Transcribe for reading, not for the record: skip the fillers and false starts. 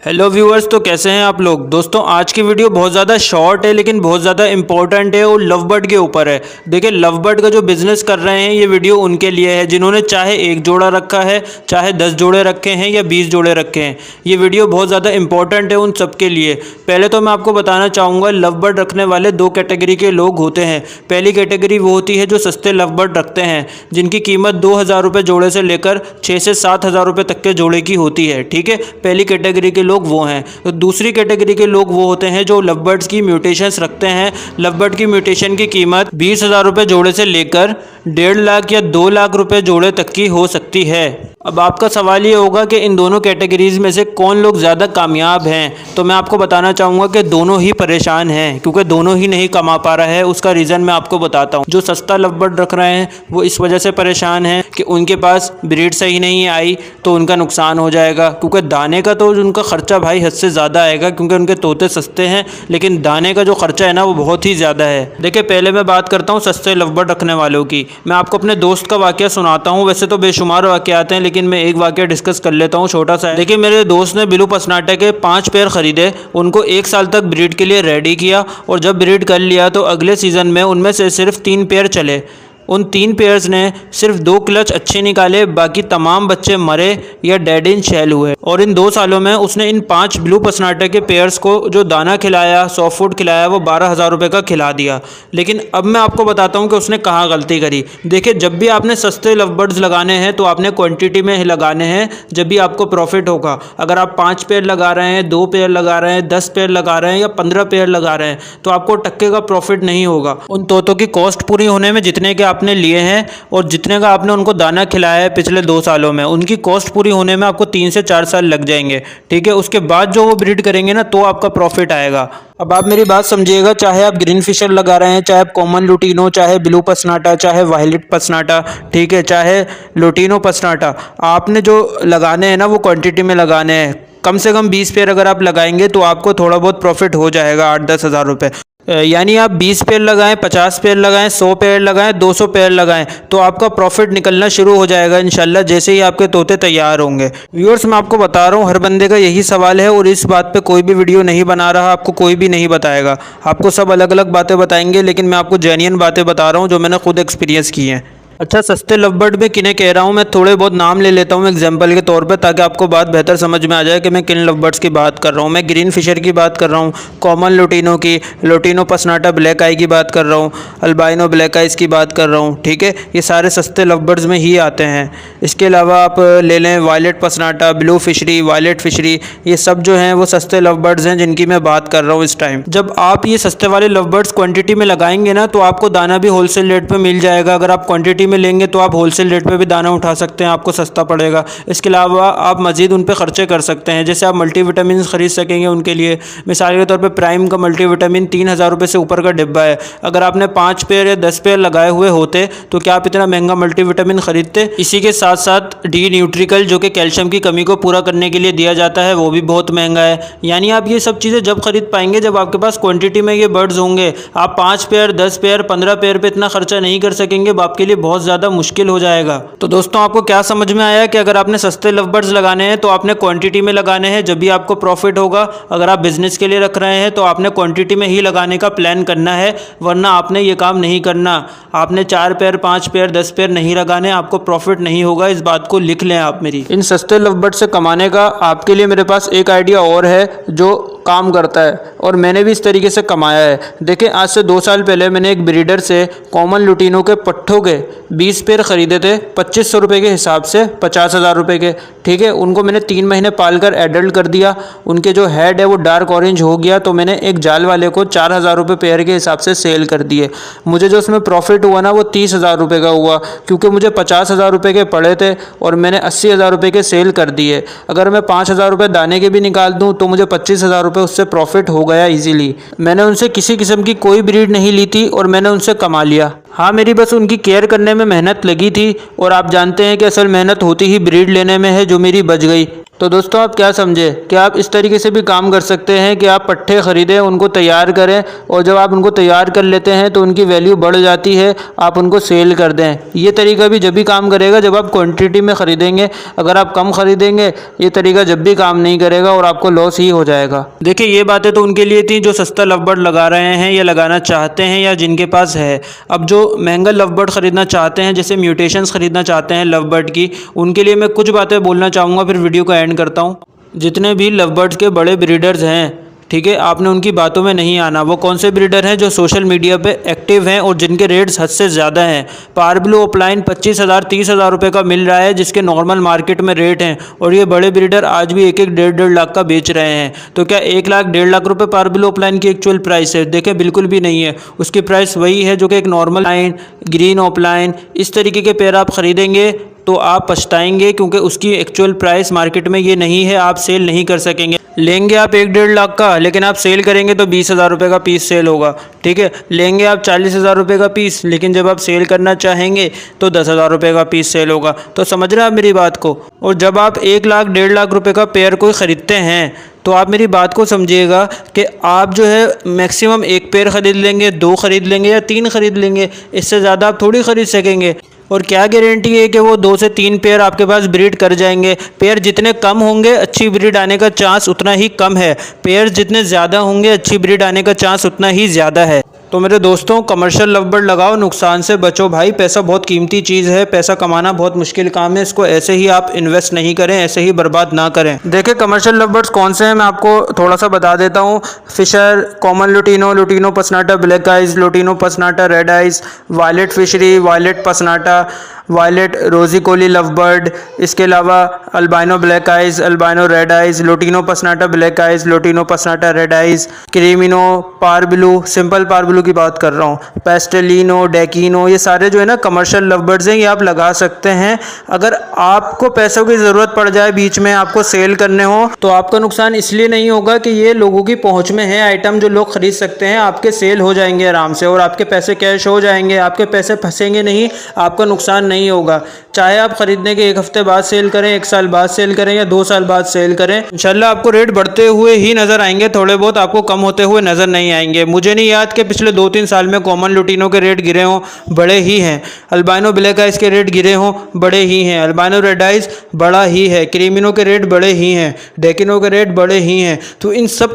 Hello viewers, तो कैसे हैं आप लोग। दोस्तों आज की वीडियो बहुत ज़्यादा शॉर्ट है लेकिन बहुत ज़्यादा इंपॉर्टेंट है और लव बर्ड के ऊपर है। देखिए, लव बर्ड का जो बिज़नेस कर रहे हैं ये वीडियो उनके लिए है जिन्होंने चाहे एक जोड़ा रखा है, चाहे 10 जोड़े रखे हैं या 20 जोड़े रखे हैं। ये वीडियो बहुत ज़्यादा इंपॉर्टेंट है उन सब के लिए। पहले तो मैं आपको बताना चाहूँगा, लव बर्ड रखने वाले दो कैटेगरी के लोग होते हैं। पहली कैटेगरी वो होती है जो सस्ते लव बर्ड रखते हैं, जिनकी कीमत 2,000 रुपये जोड़े से लेकर 6 से 7,000 रुपये तक के जोड़े की होती है। ठीक है, पहली कैटेगरी के लोग वो हैं। तो दूसरी कैटेगरी के लोग वो होते हैं जो लवबर्ड्स की म्यूटेशंस रखते हैं। लवबर्ड की म्यूटेशन की कीमत 20,000 रुपये जोड़े से लेकर 1.5 लाख या 2 लाख रुपए जोड़े तक की हो सकती है। अब आपका सवाल ये होगा कि इन दोनों कैटेगरीज में से कौन लोग ज़्यादा कामयाब हैं। तो मैं आपको बताना चाहूँगा कि दोनों ही परेशान हैं, क्योंकि दोनों ही नहीं कमा पा रहा है। उसका रीज़न मैं आपको बताता हूँ। जो सस्ता लवबर्ड रख रहे हैं वो इस वजह से परेशान हैं कि उनके पास ब्रीड सही नहीं आई तो उनका नुकसान हो जाएगा, क्योंकि दाने का तो उनका ख़र्चा भाई हद से ज़्यादा आएगा, क्योंकि उनके तोते सस्ते हैं लेकिन दाने का जो ख़र्चा है ना वो बहुत ही ज़्यादा है। देखिए, पहले मैं बात करता हूँ सस्ते लवबर्ड रखने वालों की। मैं आपको अपने दोस्त का वाक़या सुनाता हूँ। वैसे तो बेशुमार वाक़यात हैं लेकिन मैं एक वाक़या डिस्कस कर लेता हूँ, छोटा सा है। देखिए, मेरे दोस्त ने ब्लू पसनाटा के 5 पेयर ख़रीदे, उनको 1 साल तक ब्रीड के लिए रेडी किया और जब ब्रीड कर लिया तो अगले सीज़न में उनमें से सिर्फ 3 पेयर चले। उन 3 पेयर्स ने सिर्फ 2 क्लच अच्छे निकाले, बाकी तमाम बच्चे मरे या डेड इन शेल हुए। और इन 2 सालों में उसने इन 5 ब्लू पसनाटा के पेयर्स को जो दाना खिलाया, सॉफ्ट फूड खिलाया, वो 12,000 रुपये का खिला दिया। लेकिन अब मैं आपको बताता हूँ कि उसने कहाँ गलती करी। देखिए, जब भी आपने सस्ते लवबर्ड्स लगाने हैं तो आपने क्वान्टिटी में लगाने हैं, जब भी आपको प्रॉफिट होगा। अगर आप 5 पेयर लगा रहे हैं, 2 पेयर लगा रहे हैं, 10 पेयर लगा रहे हैं या 15 पेयर लगा रहे हैं तो आपको टक्के का प्रॉफिट नहीं होगा। उन तोतों की कॉस्ट पूरी होने में जितने के आपने लिए हैं और जितने का आपने उनको दाना खिलाया है पिछले 2 सालों में, उनकी कॉस्ट पूरी होने में आपको 3 से 4 साल लग जाएंगे। ठीक है, उसके बाद जो वो ब्रीड करेंगे ना तो आपका प्रॉफिट आएगा। अब आप मेरी बात समझिएगा, चाहे आप ग्रीन फिशर लगा रहे हैं, चाहे आप कॉमन लुटीनो, चाहे ब्लू पसनाटा, चाहे वायलेट पसनाटा, ठीक है, चाहे लुटीनो पसनाटा, आपने जो लगाने हैं ना वो क्वांटिटी में लगाने हैं। कम से कम 20 पेयर अगर आप लगाएंगे तो आपको थोड़ा बहुत प्रॉफिट हो जाएगा, 8-10 हज़ार रुपये। यानी आप 20 पेयर लगाएं, 50 पेयर लगाएं, 100 पेयर लगाएं, 200 पेयर लगाएं तो आपका प्रॉफिट निकलना शुरू हो जाएगा इंशाल्लाह, जैसे ही आपके तोते तैयार होंगे। व्यूअर्स, मैं आपको बता रहा हूँ, हर बंदे का यही सवाल है और इस बात पे कोई भी वीडियो नहीं बना रहा, आपको कोई भी नहीं बताएगा। आपको सब अलग अलग बातें बताएंगे, लेकिन मैं आपको जेन्युइन बातें बता रहा हूँ जो मैंने खुद एक्सपीरियंस की हैं। अच्छा, सस्ते लवबर्ड में किन्हें कह रहा हूँ, मैं थोड़े बहुत नाम ले लेता हूँ एग्जांपल के तौर पे, ताकि आपको बात बेहतर समझ में आ जाए कि मैं किन लवबर्ड्स की बात कर रहा हूँ। मैं ग्रीन फिशर की बात कर रहा हूँ, कॉमन लुटीनो की, लुटीनो पसनाटा ब्लैक आई की बात कर रहा हूँ, अल्बाइनो ब्लैक आइज की बात कर रहा हूँ। ठीक है, ये सारे सस्ते लवबर्ड्स में ही आते हैं। इसके अलावा आप ले लें वायलेट पसनाटा, ब्लू फिशरी, वायलेट फिशरी, ये सब जो हैं वो सस्ते लवबर्ड्स हैं जिनकी मैं बात कर रहा हूँ इस टाइम। जब आप ये सस्ते वाले लवबर्ड्स क्वान्टिटी में लगाएंगे ना तो आपको दाना भी होलसेल रेट पर मिल जाएगा। अगर आप क्वान्टिटी में लेंगे तो आप होलसेल रेट पे भी दाना उठा सकते हैं, आपको सस्ता पड़ेगा। इसके अलावा आप मज़ीद उन पे खर्चे कर सकते हैं, जैसे आप मल्टीविटामिन ख़रीद सकेंगे उनके लिए। मिसाल के तौर पे प्राइम का मल्टीविटामिन 3,000 रुपये से ऊपर का डिब्बा है। अगर आपने 5 पेयर या 10 पेयर लगाए हुए होते तो क्या आप इतना महंगा मल्टीविटामिन ख़रीदते। इसी के साथ साथ डी न्यूट्रिकल, जो कि कैल्शियम की कमी को पूरा करने के लिए दिया जाता है, वो भी बहुत महंगा है। यानी आप ये सब चीज़ें जब खरीद पाएंगे जब आपके पास क्वान्टिटी में ये बर्ड्स होंगे। आप 5 पेयर, 10 पेयर, 15 पेयर पर इतना खर्चा नहीं कर सकेंगे, आपके लिए बहुत ज़्यादा मुश्किल हो जाएगा। तो दोस्तों, आपको क्या समझ में आया कि अगर आपने सस्ते लवबर्ड्स लगाने हैं तो आपने क्वांटिटी में लगाने हैं, जब भी आपको प्रॉफिट होगा। अगर आप बिजनेस के लिए रख रहे हैं तो आपने क्वांटिटी में ही लगाने का प्लान करना है, वरना आपने ये काम नहीं करना। आपने 4 पेयर, 5 पेयर, 10 पेयर नहीं लगाने, आपको प्रॉफिट नहीं होगा। इस बात को लिख लें आप मेरी। इन सस्ते लवबर्ड से कमाने का आपके लिए मेरे पास एक आइडिया और है जो काम करता है और मैंने भी इस तरीके से कमाया है। देखिए, आज से 2 साल पहले मैंने एक ब्रीडर से कॉमन लुटीनो के पट्ठों के 20 पेयर ख़रीदे थे 2500 रुपये के हिसाब से, 50,000 रुपये के। ठीक है, उनको मैंने 3 महीने पालकर एडल्ट कर दिया। उनके जो हेड है वो डार्क ऑरेंज हो गया, तो मैंने एक जाल वाले को 4,000 रुपये पेयर के हिसाब से सेल कर दिए। मुझे जो उसमें प्रॉफिट हुआ ना वो 30,000 रुपये का हुआ, क्योंकि मुझे 50,000 रुपये के पड़े थे और मैंने 80,000 रुपये के सेल कर दिए। अगर मैं 5,000 रुपये दाने के भी निकाल दूँ तो मुझे 25,000 रुपये उससे प्रॉफिट हो गया ईजीली। मैंने उनसे किसी किस्म की कोई ब्रीड नहीं ली थी और मैंने उनसे कमा लिया। हाँ, मेरी बस उनकी केयर करने में मेहनत लगी थी और आप जानते हैं कि असल मेहनत होती ही ब्रीड लेने में है, जो मेरी बच गई। तो दोस्तों आप क्या समझे कि आप इस तरीके से भी काम कर सकते हैं कि आप पट्ठे ख़रीदें, उनको तैयार करें और जब आप उनको तैयार कर लेते हैं तो उनकी वैल्यू बढ़ जाती है, आप उनको सेल कर दें। ये तरीका भी जब भी काम करेगा जब आप क्वांटिटी में ख़रीदेंगे। अगर आप कम ख़रीदेंगे ये तरीका जब भी काम नहीं करेगा और आपको लॉस ही हो जाएगा। देखिए ये बातें तो उनके लिए थी जो सस्ता लवबर्ड लगा रहे हैं या लगाना चाहते हैं या जिनके पास है। अब जो महंगा लवबर्ड ख़रीदना चाहते हैं, जैसे म्यूटेशंस ख़रीदना चाहते हैं लवबर्ड की, उनके लिए मैं कुछ बातें बोलना चाहूँगा, फिर वीडियो को एंड करता हूँ। जितने भी लवबर्ड्स के बड़े ब्रीडर्स हैं, ठीक है, आपने उनकी बातों में नहीं आना। वो कौन से ब्रीडर हैं जो सोशल मीडिया पे एक्टिव हैं और जिनके रेट्स हद से ज़्यादा हैं। पारब्लू ऑफलाइन 25,000 30,000 रुपये का मिल रहा है, जिसके नॉर्मल मार्केट में रेट हैं, और ये बड़े ब्रीडर आज भी 1-1 1.5 लाख का बेच रहे हैं। तो क्या 1 लाख 1.5 लाख रुपये पारब्लू ऑफलाइन की एक्चुअल प्राइस है? देखें बिल्कुल भी नहीं है। उसकी प्राइस वही है जो कि एक नॉर्मल लाइन, ग्रीन ऑफलाइन, इस तरीके के पेयर आप ख़रीदेंगे तो आप पछताएंगे, क्योंकि उसकी एक्चुअल प्राइस मार्केट में ये नहीं है। आप सेल नहीं कर सकेंगे। लेंगे आप 1-1.5 लाख का, लेकिन आप सेल करेंगे तो 20,000 रुपये का पीस सेल होगा, ठीक है। लेंगे आप 40,000 रुपये का पीस, लेकिन जब आप सेल करना चाहेंगे तो 10,000 रुपये का पीस सेल होगा। तो समझ रहे हैं आप मेरी बात को। और जब आप 1 लाख 1.5 लाख रुपये का पेयर कोई ख़रीदते हैं तो आप मेरी बात को समझिएगा कि आप जो है मैक्सिमम 1 पेयर ख़रीद लेंगे, 2 ख़रीद लेंगे या 3 ख़रीद लेंगे। इससे ज़्यादा आप थोड़ी ख़रीद सकेंगे। और क्या गारंटी है कि वो 2 से 3 पेयर आपके पास ब्रीड कर जाएंगे? पेयर जितने कम होंगे अच्छी ब्रीड आने का चांस उतना ही कम है। पेयर जितने ज़्यादा होंगे अच्छी ब्रीड आने का चांस उतना ही ज़्यादा है। तो मेरे दोस्तों, कमर्शियल लवबर्ड लगाओ, नुकसान से बचो भाई। पैसा बहुत कीमती चीज़ है, पैसा कमाना बहुत मुश्किल काम है। इसको ऐसे ही आप इन्वेस्ट नहीं करें, ऐसे ही बर्बाद ना करें। देखिए कमर्शियल लवबर्ड्स कौन से हैं, मैं आपको थोड़ा सा बता देता हूँ। फिशर, कॉमन लुटिनो, लुटिनो पसनाटा ब्लैक आइज, लुटिनो पसनाटा red eyes, violet fischeri, violet पसनाटा, वायलेट रोजी कोली लवबर्ड, इसके अलावा albino black eyes, albino red eyes, lutino पसनाटा ब्लैक आइज, लुटिनो पसनाटा red eyes, creamino, parblue, simple parblue की बात कर रहा हूँ, पेस्टेलिनो, डेकिनो, ये सारे जो है ना कमर्शियल लवबर्ड्स हैं, ये आप लगा सकते हैं। अगर आपको पैसों की ज़रूरत पड़ जाए, बीच में आपको सेल करने हो, तो आपका नुकसान इसलिए नहीं होगा कि ये लोगों की पहुँच में है आइटम जो लोग खरीद सकते हैं। आपके सेल हो जाएंगे आराम से और आपके पैसे कैश हो जाएंगे, आपके पैसे फंसेंगे नहीं, आपका नुकसान नहीं होगा। चाहे आप खरीदने के 1 हफ्ते बाद सेल करें, 1 साल बाद सेल करें या 2 साल बाद सेल करें, इंशाल्लाह आपको रेट बढ़ते हुए ही नज़र आएंगे, थोड़े बहुत आपको कम होते हुए नज़र नहीं आएंगे। मुझे नहीं याद कि पिछले 2-3 साल में कॉमन लुटिनो के रेट गिरे हों, बड़े ही हैं। अल्बाइनो ब्लैक आइज के रेट गिरे हों, बड़े ही हैं। अल्बाइनो रेड आइज बड़ा ही है। क्रीमिनो के रेट बड़े ही हैं। डेकिनो के रेट बड़े ही हैं। तो इन सब